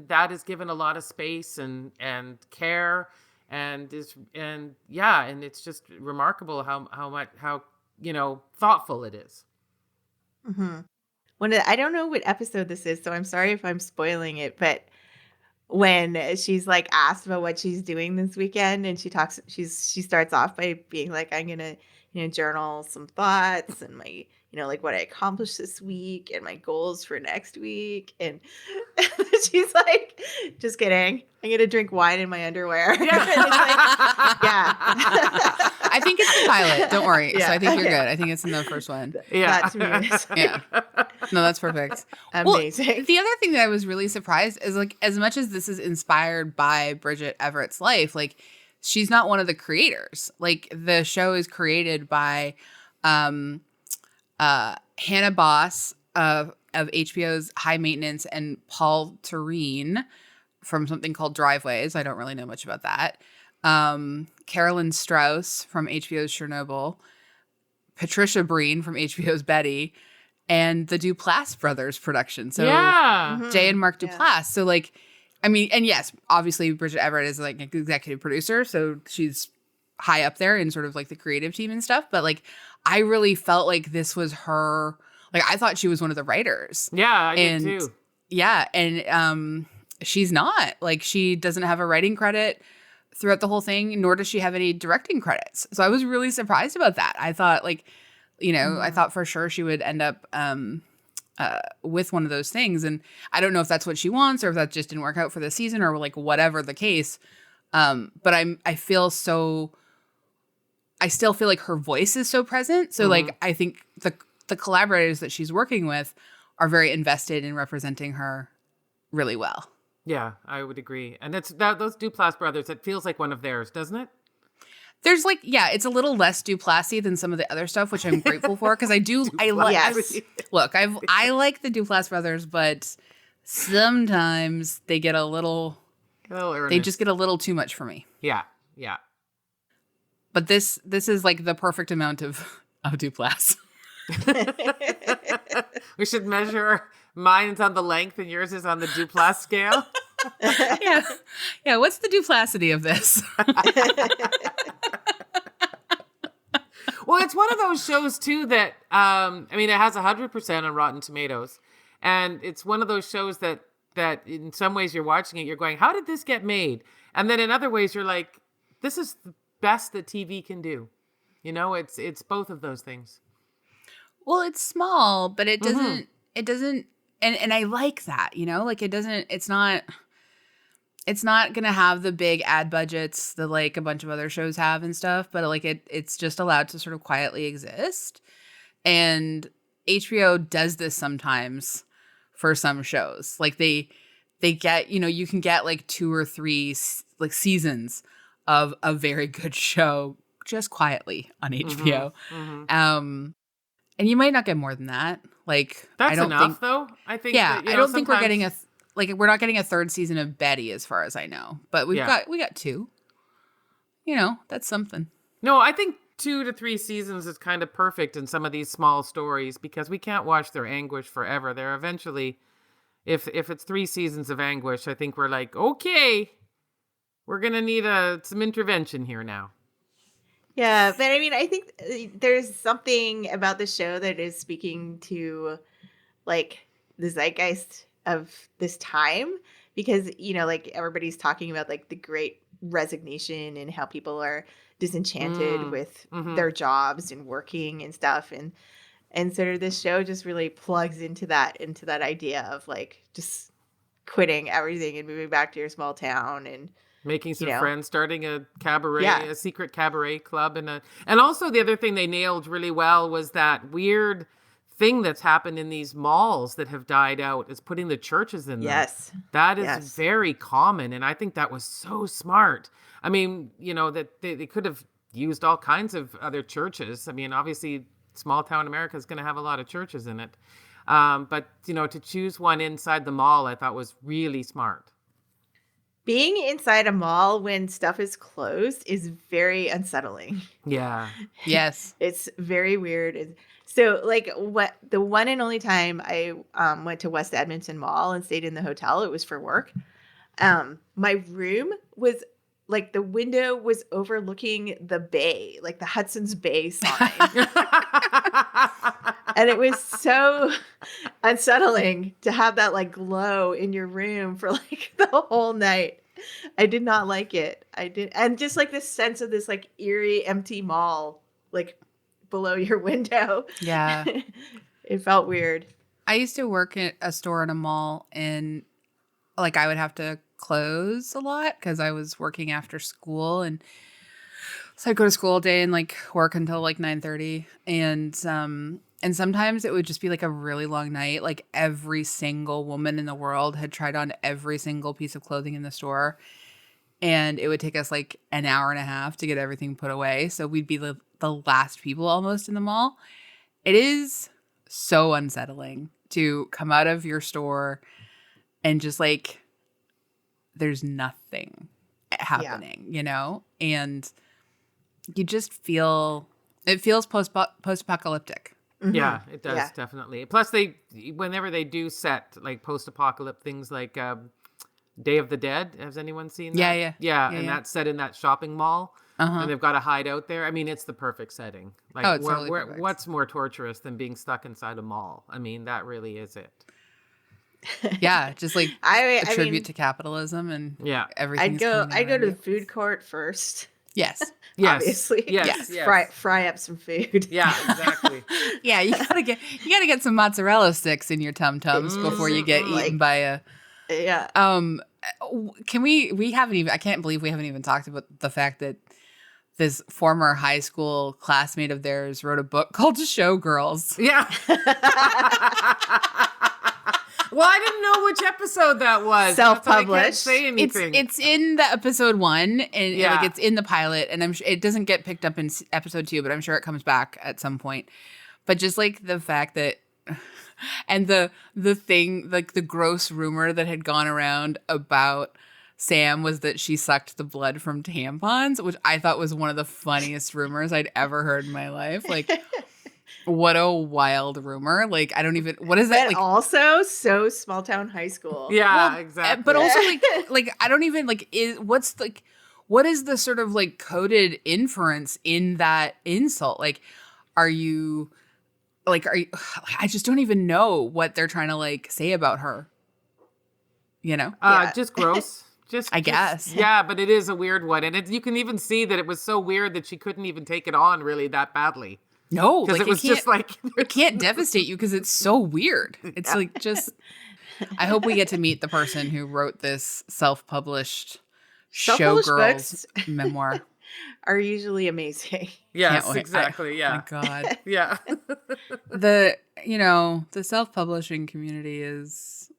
that is given a lot of space and care and it's just remarkable how thoughtful it is. Mm-hmm. I don't know what episode this is, so I'm sorry if I'm spoiling it, but when she's like asked about what she's doing this weekend and she starts off by being like, I'm gonna journal some thoughts and my like what I accomplished this week and my goals for next week, and she's like, just kidding, I'm gonna drink wine in my underwear. Yeah. I think it's the pilot, don't worry. So I think you're good. I think it's in the first one. Yeah. Yeah. No, that's perfect. Amazing. Well, the other thing that I was really surprised is like, as much as this is inspired by Bridget Everett's life, like she's not one of the creators. Like the show is created by Hannah Boss of HBO's High Maintenance and Paul Tureen from something called Driveways. I don't really know much about that. Carolyn Strauss from HBO's Chernobyl, Patricia Breen from HBO's Betty, and the Duplass brothers production. So Jay and Mark Duplass. Yeah. So like, I mean, and yes, obviously Bridget Everett is like an executive producer, so she's high up there in sort of like the creative team and stuff. But like, I really felt like this was her. Like, I thought she was one of the writers. Yeah, I did too. Yeah, and she's not. Like, she doesn't have a writing credit throughout the whole thing, nor does she have any directing credits. So I was really surprised about that. I thought like, I thought for sure she would end up with one of those things. And I don't know if that's what she wants or if that just didn't work out for the season or like whatever the case. But I still feel like her voice is so present. So like, I think the collaborators that she's working with are very invested in representing her really well. Yeah, I would agree. And those Duplass brothers, it feels like one of theirs, doesn't it? There's like, yeah, it's a little less Duplassy than some of the other stuff, which I'm grateful for because I like the Duplass brothers, but sometimes they get they just get a little too much for me. Yeah, yeah. But this is like the perfect amount of Duplass. We should measure mine's on the length and yours is on the Duplass scale. Yeah. What's the Duplassity of this? Well, it's one of those shows too that it has 100% on Rotten Tomatoes, and it's one of those shows that in some ways you're watching it, you're going, how did this get made? And then in other ways you're like, this is the best that TV can do. It's both of those things. Well, it's small, but it doesn't, and I like that, like it's not going to have the big ad budgets that like a bunch of other shows have and stuff, but like it's just allowed to sort of quietly exist. And HBO does this sometimes for some shows. Like they they get, you can get like 2 or 3 like seasons of a very good show just quietly on HBO. And you might not get more than that. Like, That's I don't enough, think, though. I think. yeah, That, you I know, don't think we're getting sometimes- we're not getting a 3rd season of Betty as far as I know, but we got 2. That's something. No, I think 2 to 3 seasons is kind of perfect in some of these small stories because we can't watch their anguish forever. They're eventually, if it's 3 seasons of anguish, I think we're like, okay, we're gonna need some intervention here now. Yeah, but I mean, I think there's something about the show that is speaking to like the zeitgeist of this time because, like everybody's talking about like the great resignation and how people are disenchanted with their jobs and working and stuff. And so this show just really plugs into that idea of like just quitting everything and moving back to your small town and Making some you know. friends, starting a cabaret, Yeah. a secret cabaret club, and also the other thing they nailed really well was that weird thing that's happened in these malls that have died out is putting the churches in them. Yes. That is Yes. very common, and I think that was so smart. I mean, that they could have used all kinds of other churches. I mean, obviously, small town America is going to have a lot of churches in it, but to choose one inside the mall, I thought was really smart. Being inside a mall when stuff is closed is very unsettling. Yeah. Yes. It's very weird. So, like, the one and only time I went to West Edmonton Mall and stayed in the hotel, it was for work. My room was like the window was overlooking the bay, like the Hudson's Bay sign. And it was so unsettling to have that like glow in your room for like the whole night. I did not like it. And just like this sense of this like eerie empty mall like below your window. Yeah. It felt weird. I used to work at a store in a mall, and like I would have to close a lot because I was working after school, and so I'd go to school all day and like work until like 9:30, and sometimes it would just be like a really long night. Like every single woman in the world had tried on every single piece of clothing in the store, and it would take us like an hour and a half to get everything put away. So we'd be the last people almost in the mall. It is so unsettling to come out of your store and just like there's nothing happening, and you just it feels post-apocalyptic. Mhm. Yeah, it does, Yeah. definitely. Plus, whenever they do set like post-apocalypse things like Day of the Dead, has anyone seen that? Yeah, and yeah. that's set in that shopping mall, Uh-huh. and they've got to hide out there. I mean, it's the perfect setting. Like, Oh, it's totally perfect. what's more torturous than being stuck inside a mall? I mean, that really is it. Yeah, just like I a tribute mean, to capitalism and Yeah. everything. I'd go to the food court first. Yes. Yes. Obviously. Yes. Yes. Fry up some food. Yeah, exactly. Yeah, you gotta get some mozzarella sticks in your tum tums before you get eaten by a. Yeah. Can we haven't even? I can't believe we haven't even talked about the fact that this former high school classmate of theirs wrote a book called Showgirls. Yeah. Well, I didn't know which episode that was. Self-published. I can't say anything. It's in the episode 1, and Yeah. like it's in the pilot, and I'm sure it doesn't get picked up in episode 2, but I'm sure it comes back at some point. But just like the fact that, and the thing, like the gross rumor that had gone around about Sam was that she sucked the blood from tampons, which I thought was one of the funniest rumors I'd ever heard in my life. Like, what a wild rumor. Like, I don't even, what is that? But Like, also so small town high school. yeah, well, exactly. But also like I don't even like what is the sort of like coded inference in that insult? Like, are you I just don't even know what they're trying to like say about her. Yeah. Just gross. I guess. Yeah, but it is a weird one. And you can even see that it was so weird that she couldn't even take it on really that badly. No, Because like it was just like... it can't devastate you because it's so weird. It's like just I hope we get to meet the person who wrote this self-published Self-published Showgirls books memoir. Are usually amazing. Yes, Can't wait. exactly. Yeah. My God. Yeah. The self-publishing community is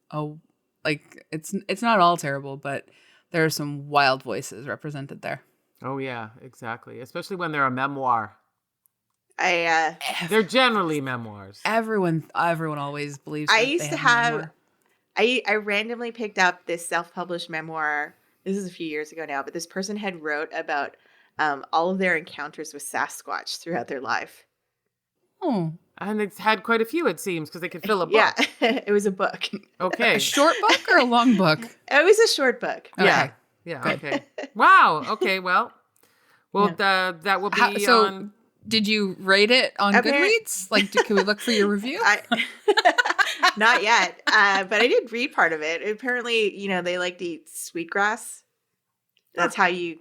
Like it's not all terrible, but there are some wild voices represented there. Oh yeah, exactly. Especially when they're a memoir. They're They're generally memoirs. Everyone always believes. I that used they to have a have. memoir. I randomly picked up this self-published memoir. This is a few years ago now, but this person had wrote about all of their encounters with Sasquatch throughout their life. Oh, And it's had quite a few, it seems, because they could fill a book. Yeah, it was a book. Okay. a short book or a long book? It was a short book. Yeah. Okay. Yeah. Okay. Wow. Okay. Well, that will be So, on. did you rate it on Goodreads? Like, can we look for your review? Not yet, but I did read part of it. Apparently, they like to eat sweetgrass. That's how you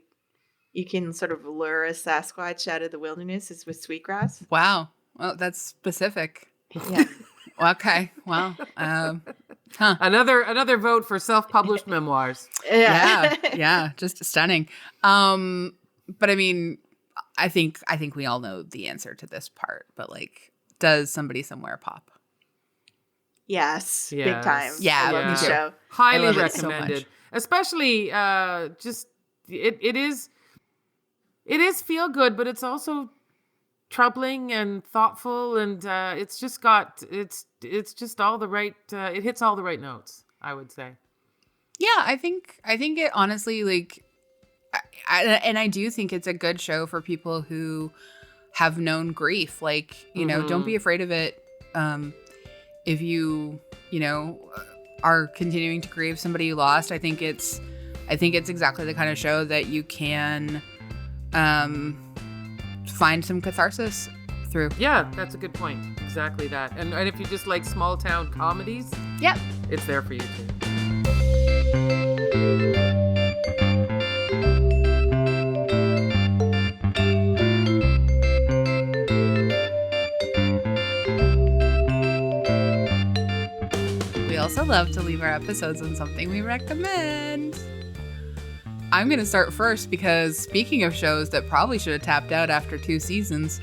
can sort of lure a Sasquatch out of the wilderness, is with sweetgrass. Wow. Well, that's specific. Yeah. Okay. Well, Another vote for self-published memoirs. yeah, just stunning. But I mean, I think we all know the answer to this part. But like, does Somebody Somewhere pop? Yes, big Yes. time. Yeah, I love me the too. show. Highly I love it so recommended. much. Especially just it is feel good, but it's also troubling and thoughtful, and it's just all the right. It hits all the right notes, I would say. Yeah, I think it honestly, like, I do think it's a good show for people who have known grief. Like, don't be afraid of it. If you are continuing to grieve somebody you lost, I think it's exactly the kind of show that you can find some catharsis through. Yeah, that's a good point. Exactly that. And if you just like small town comedies, Yep. it's there for you too. We also love to leave our episodes on something we recommend. I'm going to start first because speaking of shows that probably should have tapped out after 2 seasons,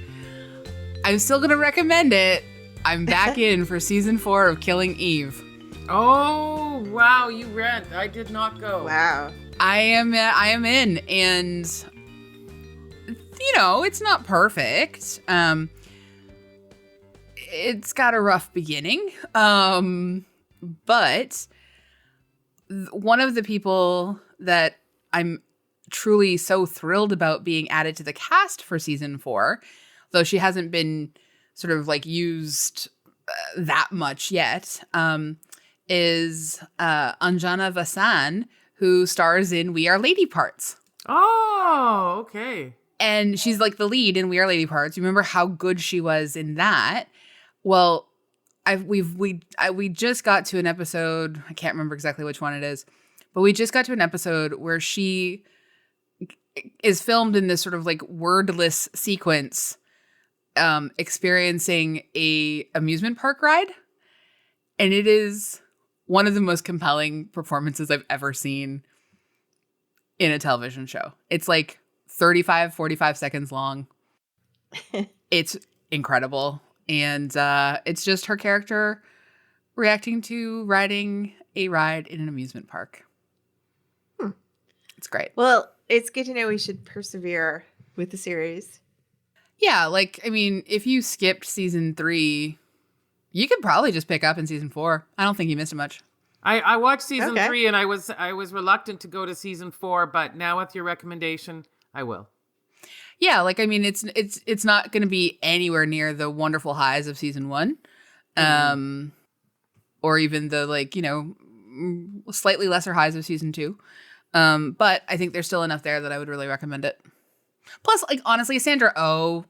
I'm still going to recommend it. I'm back in for season 4 of Killing Eve. Oh, wow, you went. I did not go. Wow. I am in, and it's not perfect. It's got a rough beginning. But one of the people that I'm truly so thrilled about being added to the cast for season 4, though she hasn't been sort of like used that much yet, is Anjana Vasan, who stars in We Are Lady Parts. Oh, okay. And she's like the lead in We Are Lady Parts. You remember how good she was in that? Well, we just got to an episode. I can't remember exactly which one it is, but we just got to an episode where she is filmed in this sort of like wordless sequence, experiencing a amusement park ride, and it is one of the most compelling performances I've ever seen in a television show. It's like 45 seconds long. It's incredible. And it's just her character reacting to riding a ride in an amusement park. It's great. Well, it's good to know we should persevere with the series. Yeah, like, I mean, if you skipped season 3, you could probably just pick up in season 4. I don't think you missed much. I watched season Okay. 3 and I was reluctant to go to season 4, but now with your recommendation, I will. Yeah, like, I mean, it's not going to be anywhere near the wonderful highs of season 1, or even the, like, slightly lesser highs of season 2. But I think there's still enough there that I would really recommend it. Plus, like, honestly, Sandra Oh,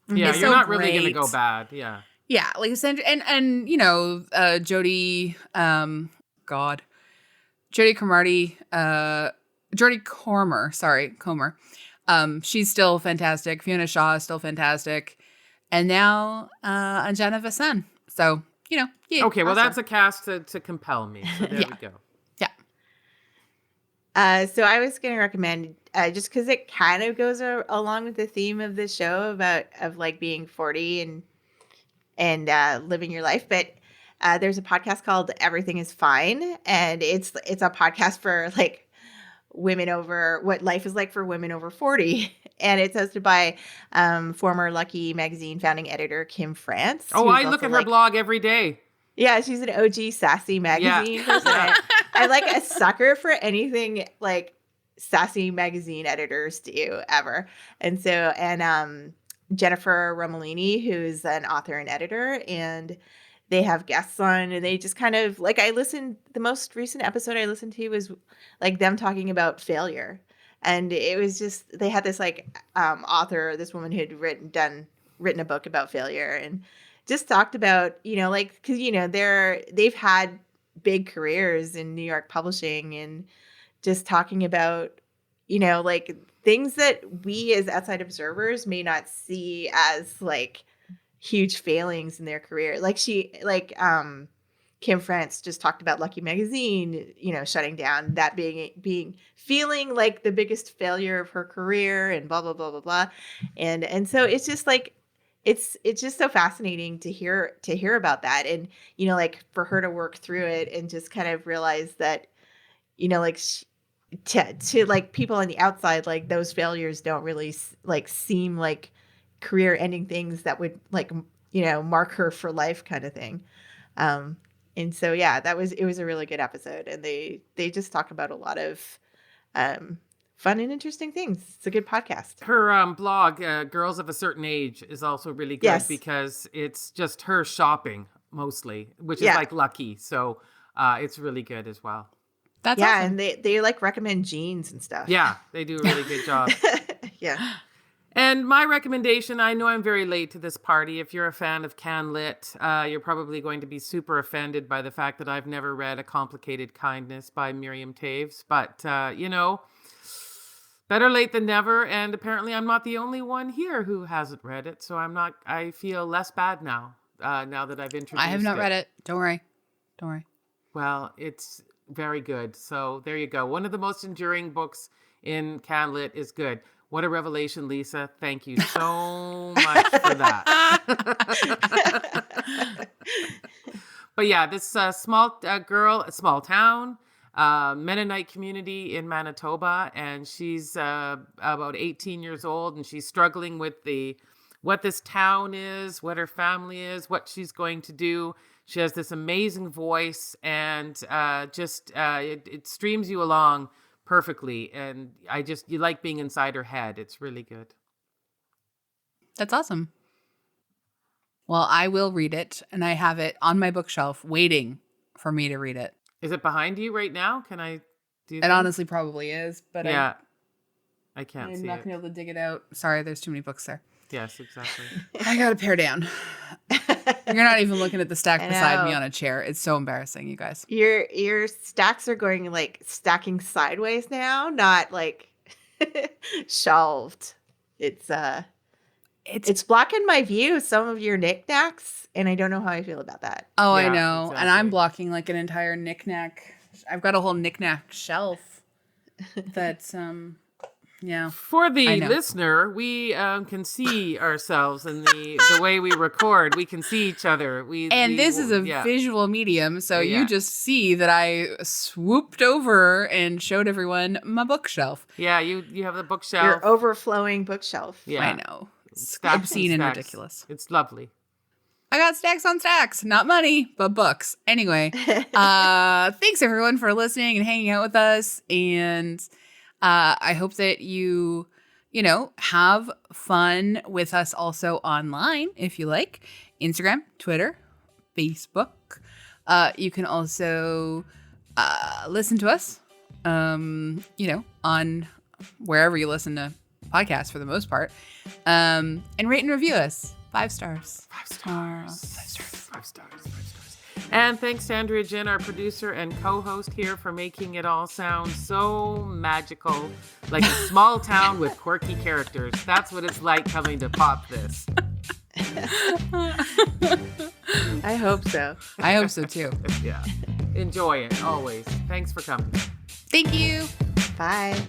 Yeah, is you're so not really going to great. go bad. Yeah. Yeah, like Sandra and Jodie, Jodie Comer. She's still fantastic. Fiona Shaw is still fantastic, and now Anjana Vasan. So yeah. Okay, well, Awesome. that's a cast to compel me. So there Yeah. we go. So I was going to recommend, just because it kind of goes along with the theme of the show of like being 40 and living your life. But there's a podcast called Everything is Fine, and it's a podcast for like women over what life is like for women over 40, and it's hosted by former Lucky magazine founding editor Kim France. Oh, I look at her blog every day. Yeah, she's an OG sassy magazine person. I'm like a sucker for anything like sassy magazine editors do ever. And so, and Jennifer Romolini, who's an author and editor, and they have guests on, and they just kind of like, the most recent episode I listened to was like them talking about failure. And it was just, they had this like author, this woman who had written a book about failure, and just talked about, you know, like, cause you know, they've had big careers in New York publishing, and just talking about, you know, like things that we as outside observers may not see as like huge failings in their career. Like Kim France just talked about Lucky magazine, you know, shutting down, that feeling like the biggest failure of her career, and blah, blah, blah, blah, blah. And so it's just like, it's just so fascinating to hear about that. And, you know, like for her to work through it and just kind of realize that, you know, like to like people on the outside, like those failures don't really like seem like career ending things that would like, you know, mark her for life kind of thing. And so, yeah, it was a really good episode, and they just talk about a lot of fun and interesting things. It's a good podcast. Her blog, Girls of a Certain Age, is also really good because it's just her shopping mostly, which is like Lucky. So it's really good as well. That's awesome. And they like recommend jeans and stuff. Yeah, they do a really good job. Yeah. And my recommendation, I know I'm very late to this party. If you're a fan of Can Lit, you're probably going to be super offended by the fact that I've never read A Complicated Kindness by Miriam Toews. But, you know, better late than never. And apparently I'm not the only one here who hasn't read it. So I feel less bad now, now that I've introduced it. I have not read it. Don't worry. Well, it's very good. So there you go. One of the most enduring books in Can Lit is good. What a revelation, Lisa. Thank you so much for that. But yeah, this small girl, a small town, Mennonite community in Manitoba, and she's about 18 years old, and she's struggling with what this town is, what her family is, what she's going to do. She has this amazing voice, and it streams you along perfectly, and you like being inside her head. It's really good. That's awesome. Well, I will read it, and I have it on my bookshelf waiting for me to read it. Is it behind you right now? Can I do it? Honestly probably is, but yeah, I can't see it. I'm not going to be able to dig it out. Sorry, there's too many books there. Yes, exactly. I got to pare down. You're not even looking at the stack beside me on a chair. It's so embarrassing, you guys. Your stacks are going like stacking sideways now, not like shelved. It's blocking my view, some of your knickknacks, and I don't know how I feel about that. Oh, Yeah, I know. exactly. And I'm blocking like an entire knickknack. I've got a whole knickknack shelf that's yeah. For the listener, we can see ourselves in the way we record. We can see each other. This is a visual medium, so you just see that I swooped over and showed everyone my bookshelf. Yeah, you have the bookshelf. Your overflowing bookshelf. Yeah. I know. It's obscene and ridiculous. It's lovely. I got stacks on stacks. Not money, but books. Anyway, thanks everyone for listening and hanging out with us. And I hope that you have fun with us also online, if you like. Instagram, Twitter, Facebook. You can also listen to us, on wherever you listen to podcasts for the most part. And rate and review us. 5 stars. 5 stars. 5 stars. 5 stars. 5 stars. And thanks to Andrea Gin, our producer and co-host here, for making it all sound so magical, like a small town with quirky characters. That's what it's like coming to Pop This. I hope so. I hope so too. Yeah. Enjoy it always. Thanks for coming. Thank you. Bye.